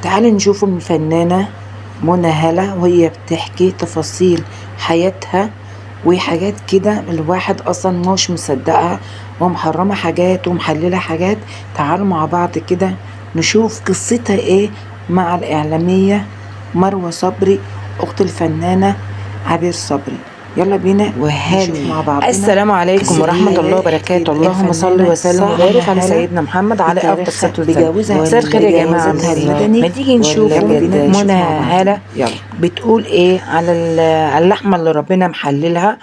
تعالي نشوف الفنانة منى هلا وهي بتحكي تفاصيل حياتها وحاجات كده الواحد اصلا مش مصدقها ومحرمة حاجات ومحللة حاجات. تعالوا مع بعض كده نشوف قصتها ايه مع الإعلامية مروة صبري أخت الفنانة عبير صبري. يلا بينا نشوف مع بعض. السلام عليكم ورحمة الله وبركاته. اللهم صل وسلم وبارك على سيدنا محمد على أفضل الصلاة والسلام. مساء الخير يا جماعة. ما تيجي نشوف منى هلا بتقول ايه على اللحمة اللي ربنا محللها،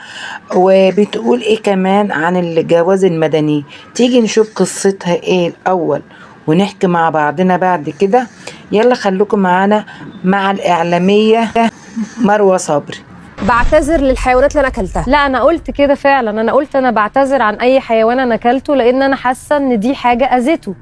وبتقول ايه كمان عن الجواز المدني. تيجي نشوف قصتها ايه الأول ونحكي مع بعضنا بعد كده. يلا خلوكم معانا مع الإعلامية مروة صبري. بعتذر للحيوانات اللي انا اكلتها. لا انا قلت كده فعلا، انا قلت انا بعتذر عن اي حيوان انا اكلته لان انا حاسه ان دي حاجه اذته.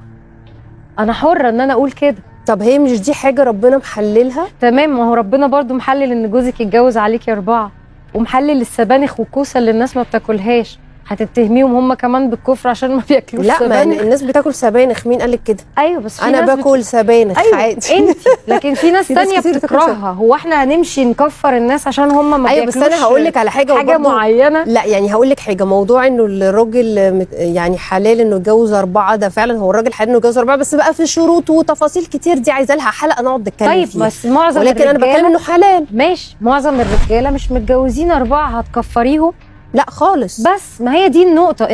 انا حره ان انا اقول كده. طب هي مش دي حاجه ربنا محللها؟ تمام، ما هو ربنا برضو محلل ان جوزك يتجوز عليكي 4، ومحلل السبانخ والكوسه اللي الناس ما بتاكلهاش. هتتهميهم هم كمان بالكفر عشان ما بياكلوش لا سبانخ؟ ما الناس بتاكل سبانخ، مين قالك كده؟ ايوه بس في انا ناس باكل سبانخ أيوة عادي. انت لكن في ناس تانية بتكرهها. هو احنا هنمشي نكفر الناس عشان هم ما ايوه بس انا هقول لك على حاجه معينه. لا يعني هقول لك حاجه، موضوع انه الراجل يعني حلال انه يتجوز 4، ده فعلا هو الراجل حلال انه يتجوز 4، بس بقى في شروط وتفاصيل كتير دي عايزه لها حلقه نقعد نتكلم فيها. طيب بس معظم ولكن انا بتكلم انه حلال. ماشي، معظم الرجاله مش متجوزين 4، هتكفريهم؟ لا خالص. بس ما هي دي النقطة.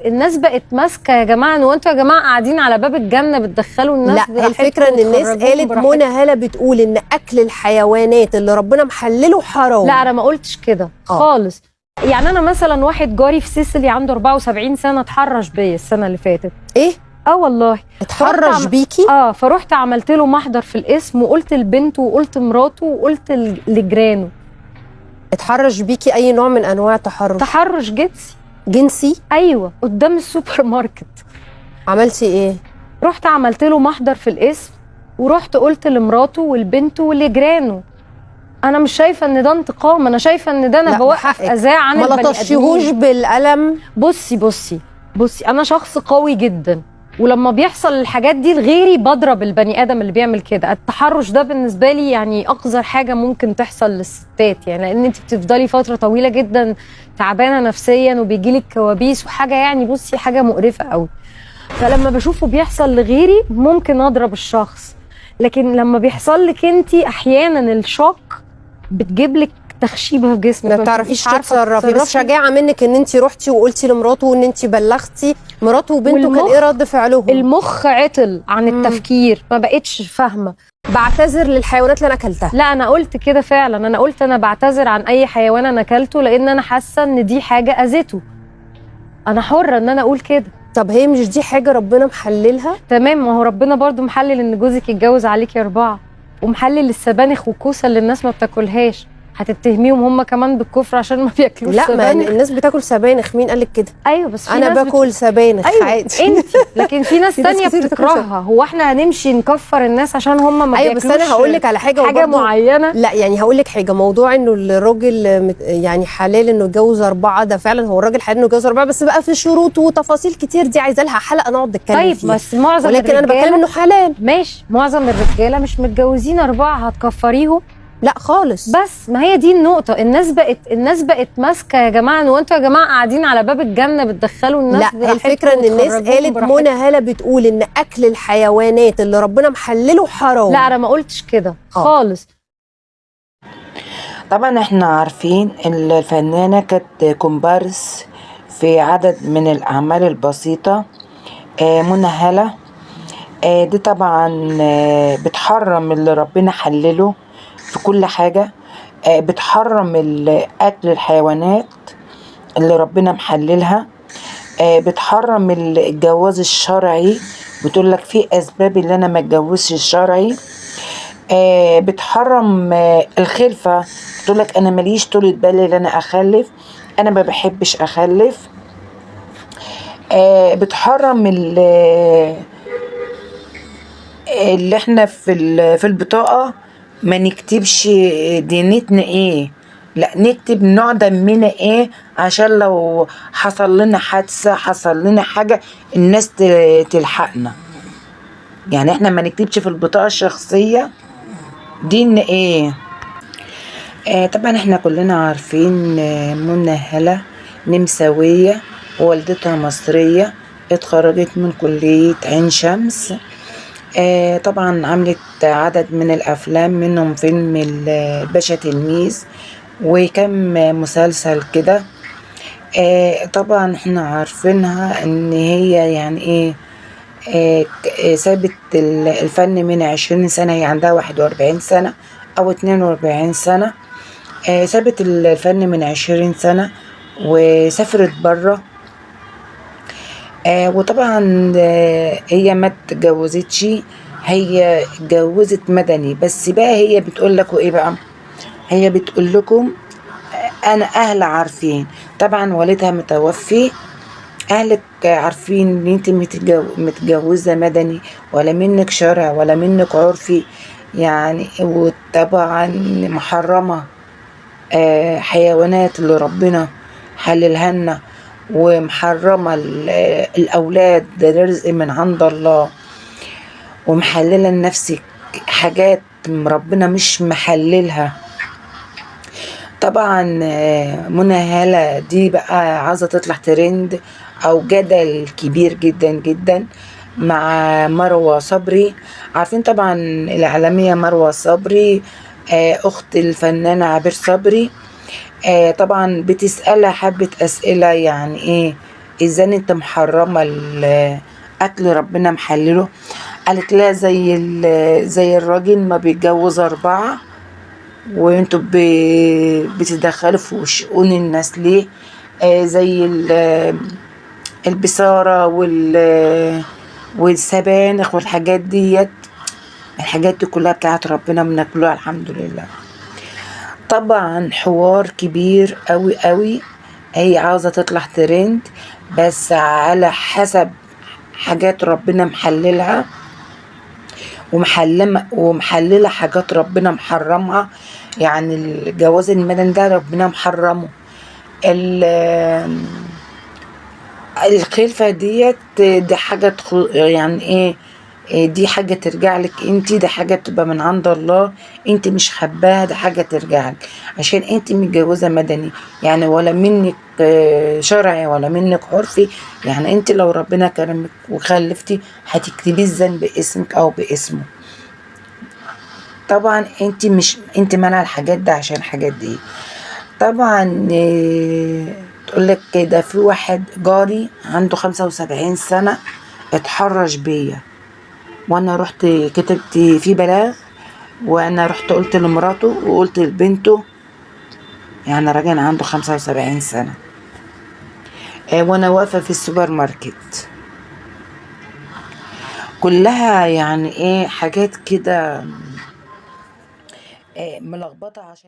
الناس بقت ماسكة يا جماعة، وانتوا يا جماعة قاعدين على باب الجنة بتدخلوا الناس. لا الفكرة ان الناس قالت منى هلا بتقول ان اكل الحيوانات اللي ربنا محلله حرام. لا انا ما قلتش كده خالص. يعني انا مثلا واحد جاري في سيسيلي عنده 74 سنة اتحرش بيا السنة اللي فاتت. ايه؟ والله اتحرش بيكي؟ فرحت عملت له محضر في القسم، وقلت لبنته وقلت مراته وقلت لجيرانه. اتحرش بيكي اي نوع من انواع التحرش؟ تحرش جنسي؟ ايوه، قدام السوبر ماركت. عملتي ايه؟ رحت عملت له محضر في القسم، ورحت قلت لمراته والبنته ولجيرانه. انا مش شايفه ان ده انتقام، انا شايفه ان ده انا بوقف اذاه عن البني ادمين. ما لطشيهوش بالقلم؟ بصي انا شخص قوي جدا، ولما بيحصل الحاجات دي لغيري بضرب البني ادم اللي بيعمل كده. التحرش ده بالنسبه لي يعني اقذر حاجه ممكن تحصل للستات، يعني لان انت بتفضلي فتره طويله جدا تعبانه نفسيا وبيجيلك كوابيس وحاجه، يعني بصي حاجه مقرفه قوي. فلما بشوفه بيحصل لغيري ممكن اضرب الشخص، لكن لما بيحصل لك انت احيانا الشوك بتجيب لك تخشيبه في جسمك، ما بتعرفيش تتصرفي. بس شجاعه منك ان انت رحتي وقلتي لمراته وان انت بلغتي مراته وبنته. كان ايه رد فعلهم؟ المخ عطل عن التفكير، ما بقتش فاهمه. بعتذر للحيوانات اللي انا اكلتها. لا انا قلت كده فعلا، انا قلت انا بعتذر عن اي حيوان انا اكلته لان انا حاسه ان دي حاجه اذته. انا حره ان انا اقول كده. طب هي مش دي حاجه ربنا محللها؟ تمام، ما هو ربنا برضو محلل ان جوزك يتجوز عليكي 4، ومحلل السبانخ والكوسه اللي الناس ما بتاكلهاش. هتتهميهم هم كمان بالكفر عشان ما بياكلوش سبانخ؟ لا ما الناس بتاكل سبانخ، مين قالك كده؟ ايوه بس في انا ناس باكل سبانخ عادي. انت لكن في ناس تانية بتكرهها. هو احنا هنمشي نكفر الناس عشان هم ما بياكلوش؟ ايوه بس انا هقول لك على حاجه معينه. لا يعني هقول لك حاجه، موضوع انه الراجل يعني حلال انه يتجوز 4، ده فعلا هو الراجل حلال انه يتجوز 4، بس بقى في شروط وتفاصيل كتير دي عايزه لها حلقه نقعد نتكلم فيها. طيب بس معظم ولكن انا بتكلم انه حلال. ماشي، معظم الرجاله مش متجوزين 4، هتكفريهم؟ لا خالص. بس ما هي دي النقطة. الناس بقت ماسكة يا جماعة، وانتوا يا جماعة قاعدين على باب الجنة بتدخلوا الناس. لا الفكرة ان الناس قالت منى هلا بتقول ان اكل الحيوانات اللي ربنا محلله حرام. لا انا ما قلتش كده خالص. طبعا احنا عارفين ان الفنانة كانت كومبارس في عدد من الاعمال البسيطة. منى هلا دي طبعا بتحرم اللي ربنا حلله في كل حاجة. بتحرم أكل الحيوانات اللي ربنا محللها. بتحرم الجواز الشرعي، بتقول لك في أسباب اللي أنا ما اتجوزش الشرعي. بتحرم الخلفة، بتقول لك أنا ماليش طولة بال اللي أنا أخلف، أنا ما بحبش أخلف. بتحرم اللي احنا في البطاقة ما نكتبش دينتنا ايه، لا نكتب نوع دمنا ايه، عشان لو حصل لنا حادثة حصل لنا حاجة الناس تلحقنا. يعني احنا ما نكتبش في البطاقة الشخصية دي ان ايه. طبعا احنا كلنا عارفين منى هلا نمساوية، والدتها مصرية، اتخرجت من كلية عين شمس. طبعا عملت عدد من الافلام، منهم فيلم الباشا تلميذ وكم مسلسل كده. طبعا احنا عارفينها ان هي يعني ايه، سابت الفن من 20 سنة، هي عندها 41 سنة او 42 سنة. سابت الفن من 20 سنة وسافرت برا. وطبعا هي ما اتجوزتش، هي اتجوزت مدني. بس بقى هي بتقول لكم ايه بقى، هي بتقول لكم انا اهل عارفين. طبعا والدها متوفي، اهلك عارفين ان انت متجوزة مدني، ولا منك شرع ولا منك عرفي يعني. وطبعا محرمة حيوانات اللي ربنا حللها لنا، ومحرمة الأولاد، ده رزق من عند الله، ومحللة لنفسك حاجات ربنا مش محللها. طبعا منى هالة دي بقى عايزة تطلع ترند أو جدل كبير جدا جدا مع مروة صبري. عارفين طبعا الإعلامية مروة صبري، أخت الفنانة عبير صبري. طبعا بتسألها حبة أسئلة، يعني إيه، إزاي أنت محرمة الأكل ربنا محلله؟ قالت لا، زي الراجل ما بيتجوز 4 وانتوا بتتدخلوا في شؤون الناس ليه؟ زي البصارة والسبانخ والحاجات ديت. الحاجات دي كلها بتاعت ربنا بناكلها الحمد لله. طبعا حوار كبير قوي قوي. هي عاوزة تطلع ترند بس على حسب حاجات ربنا محللها، ومحللة حاجات ربنا محرمها. يعني الجواز المدني ده ربنا محرمه. الخلفة ديت دي حاجة يعني ايه، دي حاجة ترجع لك انت، دي حاجة تبقى من عند الله، انت مش حباها، دي حاجة ترجع لك عشان انت متجوزة مدني يعني، ولا منك شرعي ولا منك عرفي. يعني انت لو ربنا كرمك وخلفتي هتكتبي الذنب باسمك او باسمه. طبعا انت منع الحاجات ده عشان الحاجات دي. طبعا تقول لك ده في واحد جاري عنده 75 سنة اتحرش بيا، وانا رحت كتبت فيه بلاغ، وانا رحت قلت لمراته وقلت لبنته. يعني راجل عنده 75 سنة وانا واقفة في السوبر ماركت. كلها يعني ايه حاجات كده ملخبطة عشان